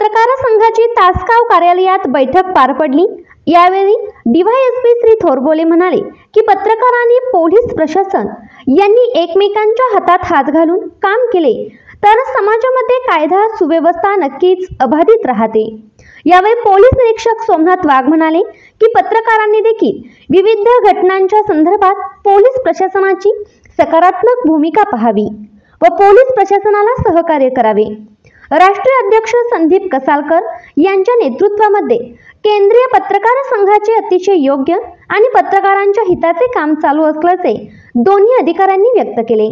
पत्रकार संघाची तासगाव कार्यालयात बैठक पार पडली। यावेळी डीवायएसपी श्री थोरबोले म्हणाले की पत्रकार आणि पोलीस प्रशासन यांनी एकमेकांच्या हातात हात घालून काम केले तर समाजामध्ये कायदा सुव्यवस्था नक्कीच अबाधित राहते। यावेळी पोलीस निरीक्षक सोमनाथ वाघ म्हणाले की पत्रकारांनी देखील विविध घटनांच्या संदर्भात पोलीस प्रशासनाची सकारात्मक भूमिका पाहावी व पोलीस प्रशासनाला सहकार्य करावे। राष्ट्रीय अध्यक्ष संदीप कसालकर यांच्या नेतृत्वामध्ये केंद्रीय पत्रकार संघाचे अतिशय योग्य आणि पत्रकारांच्या हिताचे काम चालू असल्याचे दोन्ही अधिकाऱ्यांनी व्यक्त केले।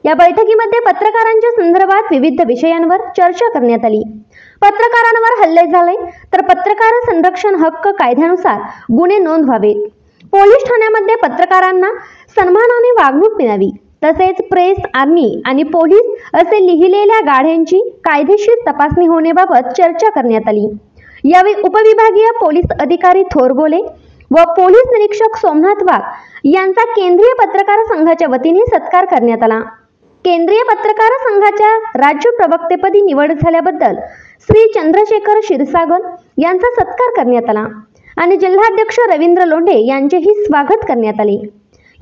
या बैठकीमध्ये पत्रकारांच्या संदर्भात विविध विषयांवर चर्चा करण्यात आली। पत्रकारांवर हल्ले झाले तर पत्रकार संरक्षण हक्क कायद्यानुसार गुन्हे नोंद व्हावेत। पोलीस ठाण्यामध्ये पत्रकारांना सन्मानाने वागणूक मिळावी, तसेच प्रेस, आर्मी आणि पोलीस असे लिहिलेल्या गाड्यांची कायदेशीर तपासणी होण्याबाबत चर्चा करण्यात आली। यावेळी उपविभागीय पोलीस अधिकारी थोरबोले व पोलीस निरीक्षक सोमनाथ वाघ यांचा केंद्रीय पत्रकार संघाच्या वतीने सत्कार करण्यात आला। केंद्रीय पत्रकार संघाच्या राज्य प्रवक्तेपदी निवड झाल्याबद्दल श्री चंद्रशेखर क्षीरसागर यांचा सत्कार करण्यात आला आणि जिल्हाध्यक्ष रवींद्र लोंढे यांचेही स्वागत करण्यात आले।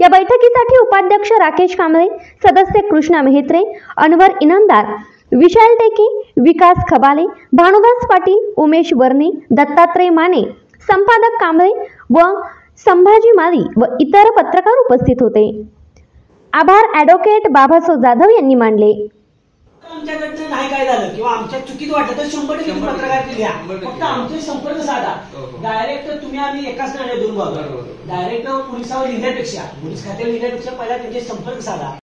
या बैठकीसाठी उपाध्यक्ष राकेश कांबळे, सदस्य कृष्णा मेहत्रे, अनवर इनामदार, विशाल टेके, विकास खबाले, भानुदास पाटील, उमेश वर्णे, दत्तात्रय माने, संपादक कांबळे व संभाजी माळी व इतर पत्रकार उपस्थित होते। आभार ॲडव्होकेट बाबासाहेब जाधव यांनी मानले। आमच्याकडनं नाही काय झालं किंवा आमच्या चुकीत वाटत तर 100% पत्रकार लिहा, फक्त आमचे संपर्क साधा। डायरेक्ट तुम्ही आम्ही एकाच नाण्यात दोन बाजू, डायरेक्ट पोलिसावर लिहिण्यापेक्षा, पोलीस खात्यावर लिहिण्यापेक्षा पहिला त्यांचे संपर्क साधा।